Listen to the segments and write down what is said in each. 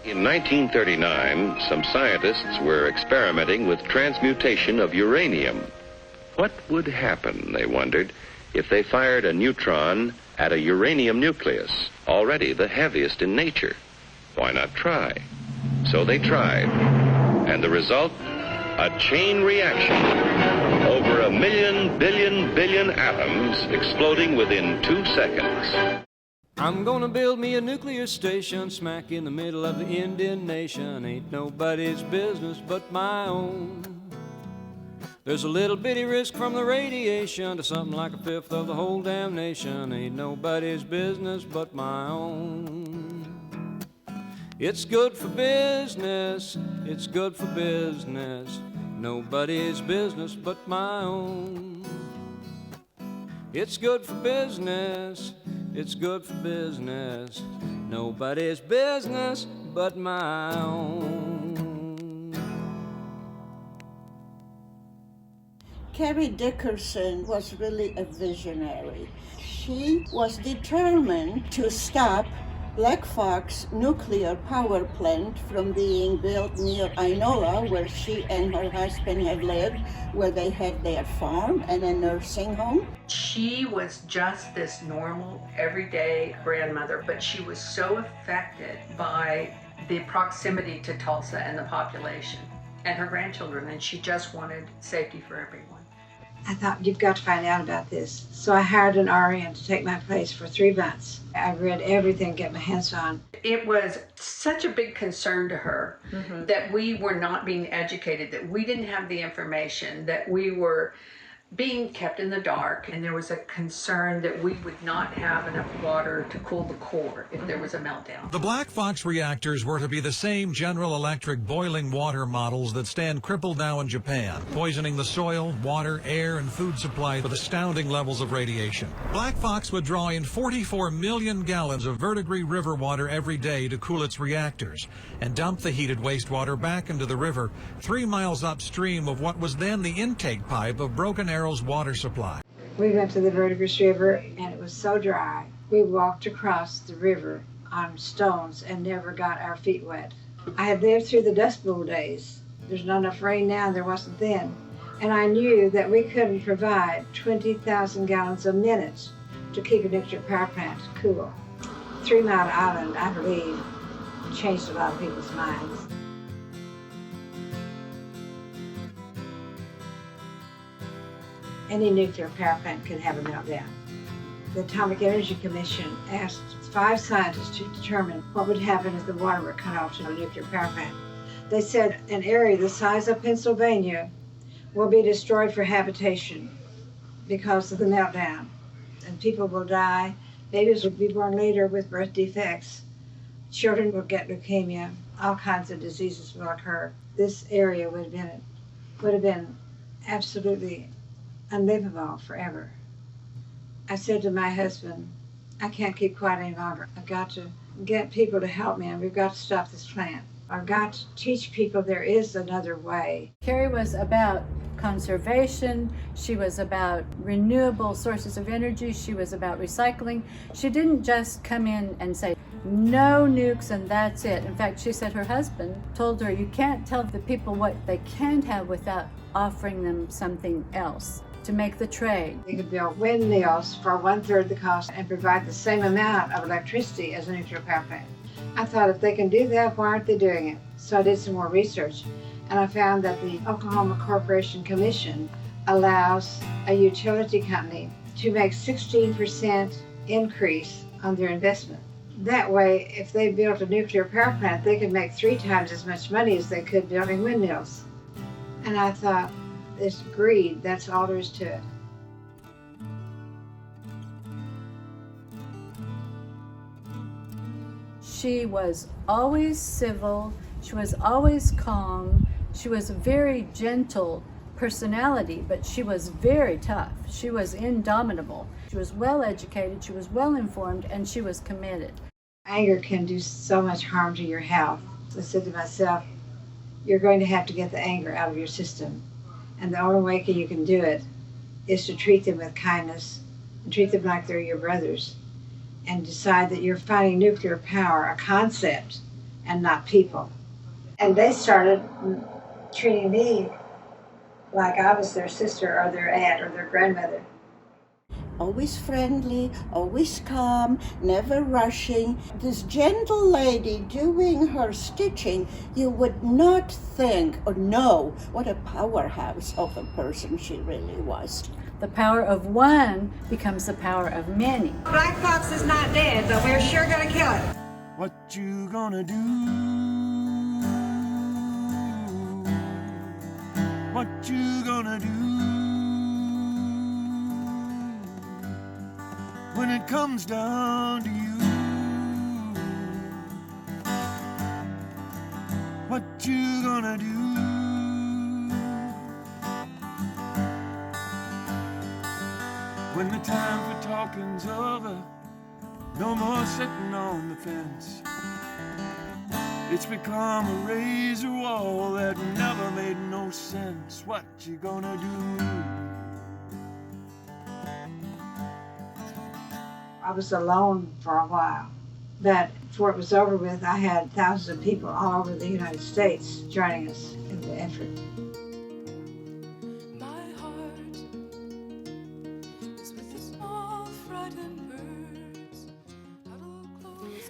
In 1939, some scientists were experimenting with transmutation of uranium. What would happen, they wondered, if they fired a neutron at a uranium nucleus, already the heaviest in nature? Why not try? So they tried. And the result? A chain reaction. Over 1,000,000 billion atoms exploding within 2 seconds. I'm gonna build me a nuclear station smack in the middle of the Indian nation. Ain't nobody's business but my own. There's a little bitty risk from the radiation to something like a fifth of the whole damn nation. Ain't nobody's business but my own. It's good for business, it's good for business. Nobody's business but my own. It's good for business, it's good for business. Nobody's business but my own. Carrie Dickerson was really a visionary. She was determined to stop Black Fox nuclear power plant from being built near Inola, where she and her husband have lived, where they had their farm and a nursing home. She was just this normal, everyday grandmother, but she was so affected by the proximity to Tulsa and the population and her grandchildren, and she just wanted safety for everyone. I thought, you've got to find out about this. So I hired an RN to take my place for 3 months. I read everything, get my hands on. It was such a big concern to her that we were not being educated, that we didn't have the information, that we were being kept in the dark, and there was a concern that we would not have enough water to cool the core if there was a meltdown. The Black Fox reactors were to be the same General Electric boiling water models that stand crippled now in Japan, poisoning the soil, water, air, and food supply with astounding levels of radiation. Black Fox would draw in 44 million gallons of verdigris river water every day to cool its reactors and dump the heated wastewater back into the river 3 miles upstream of what was then the intake pipe of Broken Arrow's water supply. We went to the Verdigris River and it was so dry. We walked across the river on stones and never got our feet wet. I had lived through the Dust Bowl days. There's not enough rain now and there wasn't then. And I knew that we couldn't provide 20,000 gallons a minute to keep a nuclear power plant cool. 3 Mile Island, I believe, changed a lot of people's minds. Any nuclear power plant could have a meltdown. The Atomic Energy Commission asked 5 scientists to determine what would happen if the water were cut off to a nuclear power plant. They said an area the size of Pennsylvania will be destroyed for habitation because of the meltdown. And people will die, babies will be born later with birth defects, children will get leukemia, all kinds of diseases will occur. This area would have been absolutely unlivable forever. I said to my husband, I can't keep quiet any longer. I've got to get people to help me, and we've got to stop this plant. I've got to teach people there is another way. Carrie was about conservation. She was about renewable sources of energy. She was about recycling. She didn't just come in and say, no nukes and that's it. In fact, she said her husband told her, you can't tell the people what they can't have without offering them something else to make the trade. They could build windmills for 1/3 the cost and provide the same amount of electricity as a nuclear power plant. I thought, if they can do that, why aren't they doing it? So I did some more research, and I found that the Oklahoma Corporation Commission allows a utility company to make 16% increase on their investment. That way, if they built a nuclear power plant, they could make 3 times as much money as they could building windmills. And I thought, it's greed, that's all there is to it. She was always civil, she was always calm, she was a very gentle personality, but she was very tough. She was indomitable. She was well educated, she was well informed, and she was committed. Anger can do so much harm to your health. So I said to myself, you're going to have to get the anger out of your system. And the only way you can do it is to treat them with kindness and treat them like they're your brothers, and decide that you're fighting nuclear power, a concept, and not people. And they started treating me like I was their sister or their aunt or their grandmother. Always friendly, always calm, never rushing. This gentle lady doing her stitching, you would not think or know what a powerhouse of a person she really was. The power of one becomes the power of many. Black Fox is not dead, but we're sure gonna kill it. What you gonna do? What you gonna do when it comes down to you? What you gonna do? When the time for talking's over, no more sitting on the fence. It's become a razor wall that never made no sense. What you gonna do? I was alone for a while, but before it was over with, I had thousands of people all over the United States joining us in the effort.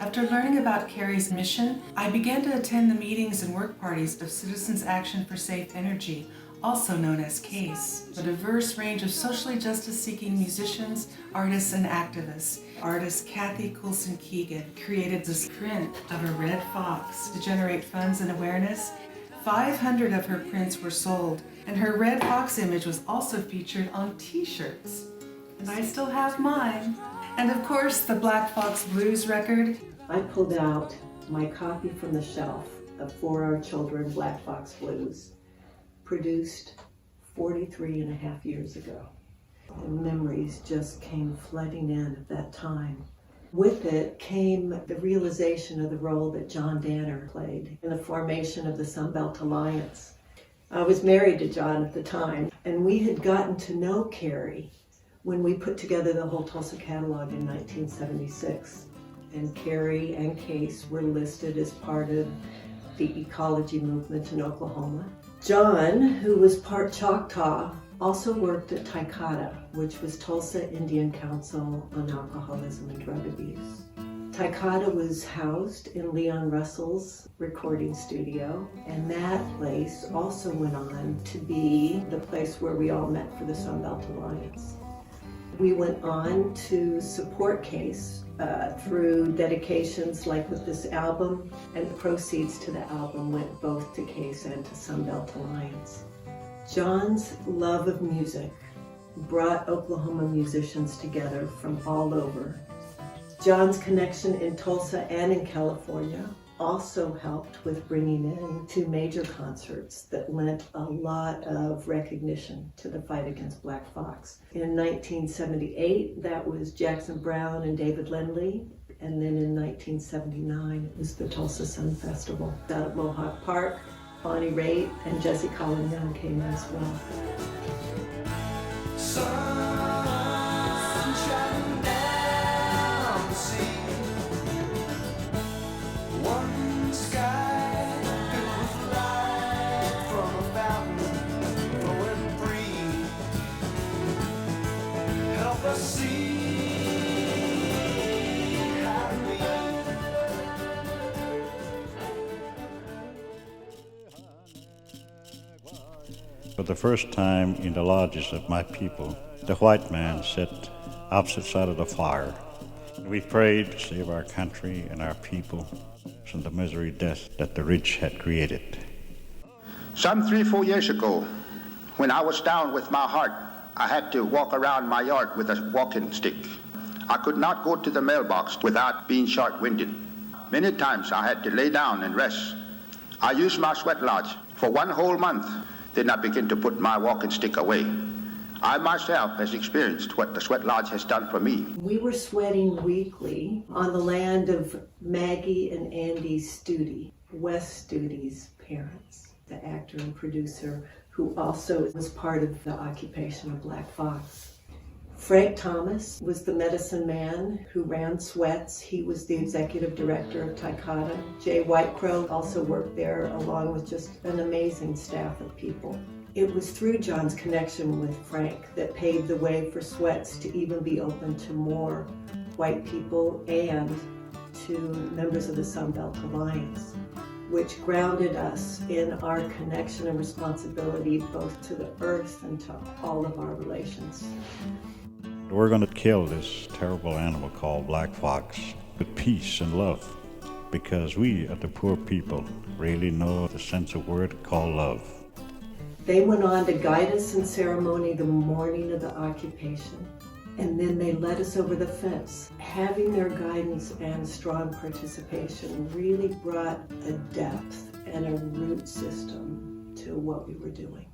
After learning about Kerry's mission, I began to attend the meetings and work parties of Citizens Action for Safe Energy, also known as CASE, a diverse range of socially justice-seeking musicians, artists, and activists. Artist Kathy Coulson-Keegan created this print of a red fox to generate funds and awareness. 500 of her prints were sold, and her red fox image was also featured on t-shirts. And I still have mine. And of course, the Black Fox Blues record. I pulled out my copy from the shelf of For Our Children, Black Fox Blues, produced 43 and a half years ago. The memories just came flooding in at that time. With it came the realization of the role that John Danner played in the formation of the Sunbelt Alliance. I was married to John at the time, and we had gotten to know Kerry when we put together the whole Tulsa catalog in 1976. And Kerry and Case were listed as part of the ecology movement in Oklahoma. John, who was part Choctaw, also worked at TICADA, which was Tulsa Indian Council on Alcoholism and Drug Abuse. TICADA was housed in Leon Russell's recording studio, and that place also went on to be the place where we all met for the Sunbelt Alliance. We went on to support Case through dedications like with this album, and the proceeds to the album went both to Case and to Sunbelt Alliance. John's love of music brought Oklahoma musicians together from all over. John's connection in Tulsa and in California also helped with bringing in two major concerts that lent a lot of recognition to the fight against Black Fox. In 1978, that was Jackson Browne and David Lindley, and then in 1979, it was the Tulsa Sun Festival. Out at Mohawk Park, Bonnie Raitt and Jesse Colin Young came as well. For the first time in the lodges of my people, the white man sat opposite side of the fire. We prayed to save our country and our people from the misery death that the rich had created. Some 3-4 years ago, when I was down with my heart, I had to walk around my yard with a walking stick. I could not go to the mailbox without being short-winded. Many times I had to lay down and rest. I used my sweat lodge for 1 whole month. Then I began to put my walking stick away. I myself has experienced what the sweat lodge has done for me. We were sweating weekly on the land of Maggie and Andy Studi, Wes Studi's parents, the actor and producer who also was part of the occupation of Black Fox. Frank Thomas was the medicine man who ran Sweats. He was the executive director of Taikata. Jay Whitecrow also worked there, along with just an amazing staff of people. It was through John's connection with Frank that paved the way for Sweats to even be open to more white people and to members of the Sunbelt Alliance, which grounded us in our connection and responsibility both to the earth and to all of our relations. We're going to kill this terrible animal called black fox with peace and love, because we, the poor people, really know the sense of word called love. They went on to guide us in ceremony the morning of the occupation, and then they led us over the fence. Having their guidance and strong participation really brought a depth and a root system to what we were doing.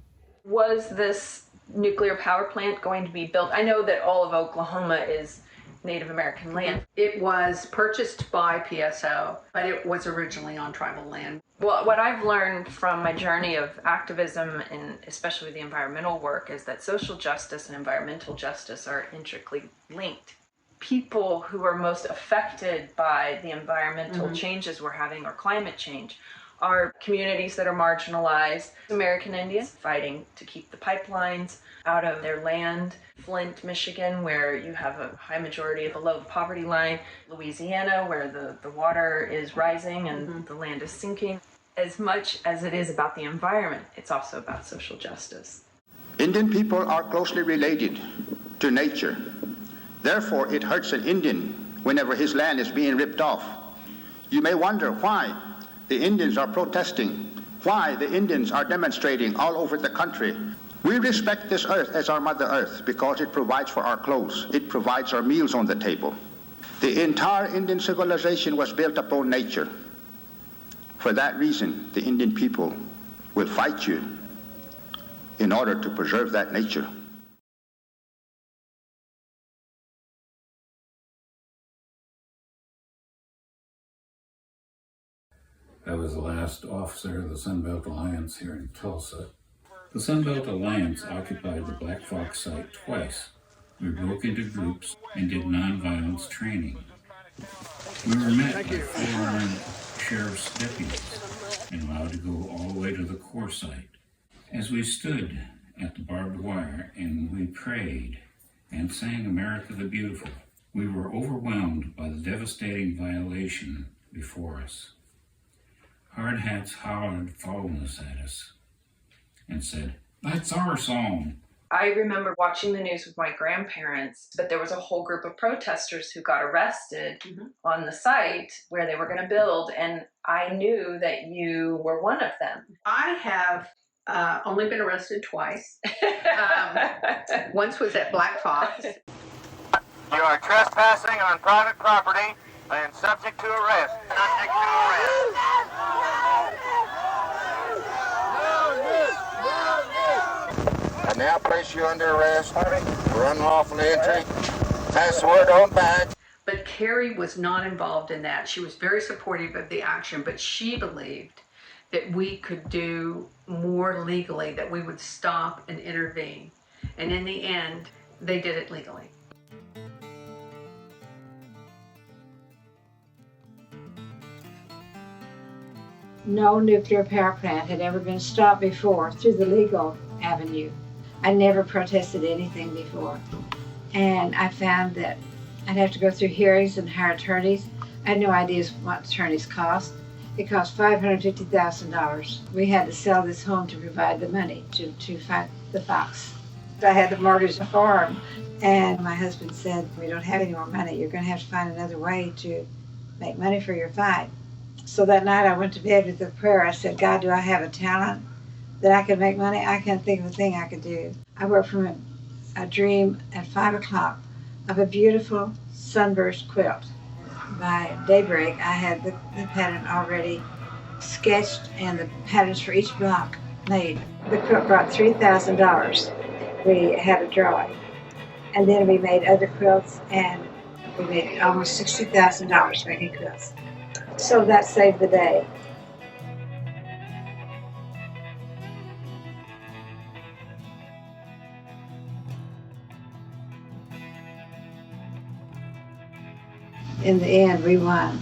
Was this nuclear power plant going to be built? I know that all of Oklahoma is Native American land. It was purchased by PSO, but it was originally on tribal land. Well, what I've learned from my journey of activism, and especially the environmental work, is that social justice and environmental justice are intricately linked. People who are most affected by the environmental changes we're having, or climate change, are communities that are marginalized. American Indians fighting to keep the pipelines out of their land. Flint, Michigan, where you have a high majority below the poverty line. Louisiana, where the water is rising and the land is sinking. As much as it is about the environment, it's also about social justice. Indian people are closely related to nature. Therefore, it hurts an Indian whenever his land is being ripped off. You may wonder why the Indians are protesting, why the Indians are demonstrating all over the country. We respect this earth as our Mother Earth because it provides for our clothes. It provides our meals on the table. The entire Indian civilization was built upon nature. For that reason, the Indian people will fight you in order to preserve that nature. I was the last officer of the Sunbelt Alliance here in Tulsa. The Sunbelt Alliance occupied the Black Fox site twice. We broke into groups and did nonviolence training. We were met by 4 armed sheriff's deputies and allowed to go all the way to the core site. As we stood at the barbed wire and we prayed and sang America the Beautiful, we were overwhelmed by the devastating violation before us. Hard hats hollered foulness at us and said, "That's our song." I remember watching the news with my grandparents, but there was a whole group of protesters who got arrested on the site where they were going to build, and I knew that you were one of them. I have only been arrested twice. Once was at Black Fox. You are trespassing on private property and subject to arrest. Subject to arrest. I now place you under arrest for unlawful entry. Password on badge. But Carrie was not involved in that. She was very supportive of the action, but she believed that we could do more legally, that we would stop and intervene. And in the end, they did it legally. No nuclear power plant had ever been stopped before through the legal avenue. I never protested anything before. And I found that I'd have to go through hearings and hire attorneys. I had no idea what attorneys cost. It cost $550,000. We had to sell this home to provide the money to fight the fox. I had to mortgage a farm, and my husband said, "We don't have any more money. You're going to have to find another way to make money for your fight." So that night I went to bed with a prayer. I said, "God, do I have a talent that I could make money? I can't think of a thing I could do." I woke from a dream at 5 o'clock of a beautiful sunburst quilt. By daybreak, I had the pattern already sketched and the patterns for each block made. The quilt brought $3,000. We had a drawing. And then we made other quilts, and we made almost $60,000 making quilts. So that saved the day. In the end, we won.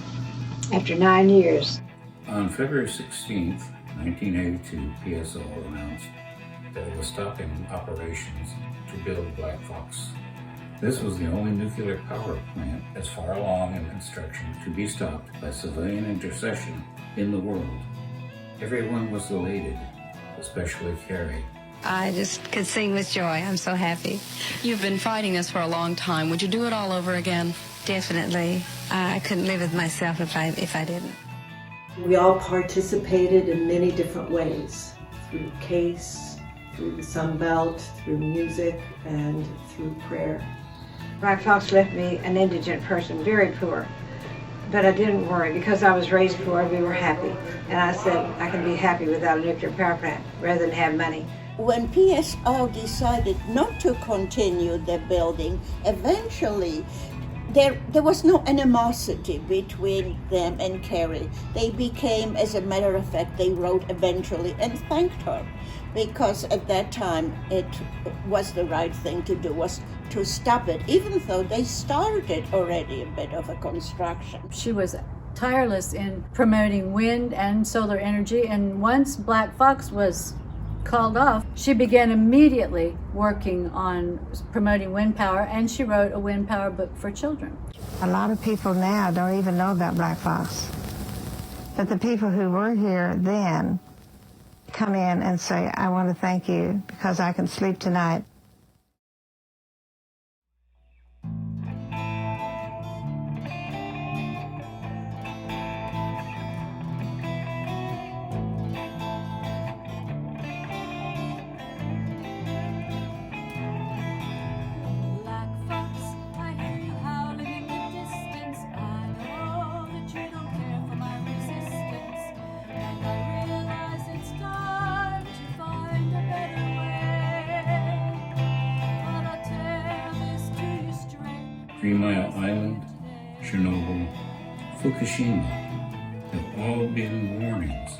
After 9 years. On February 16th, 1982, PSO announced that it was stopping operations to build Black Fox. This was the only nuclear power plant as far along in construction to be stopped by civilian intercession in the world. Everyone was elated, especially Carrie. I just could sing with joy. I'm so happy. You've been fighting this for a long time. Would you do it all over again? Definitely. I couldn't live with myself if I didn't. We all participated in many different ways, through CASE, through the Sun Belt, through music, and through prayer. Black Fox left me an indigent person, very poor. But I didn't worry because I was raised poor and we were happy. And I said I can be happy without a nuclear power plant rather than have money. When PSO decided not to continue the building, eventually there was no animosity between them and Carrie. They became, as a matter of fact, they wrote eventually and thanked her, because at that time it was the right thing to do, was to stop it, even though they started already a bit of a construction. She was tireless in promoting wind and solar energy, and once Black Fox was called off, she began immediately working on promoting wind power, and she wrote a wind power book for children. A lot of people now don't even know about Black Fox. But the people who were here then come in and say, I want to thank you because I can sleep tonight. Mile Island, Chernobyl, Fukushima have all been warnings.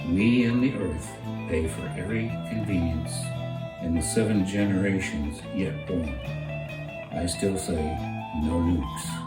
We and the earth pay for every convenience in the 7 generations yet born. I still say no nukes.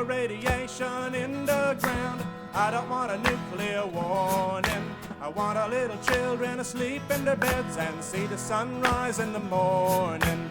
Radiation in the ground. I don't want a nuclear warning. I want our little children asleep in their beds and see the sunrise in the morning.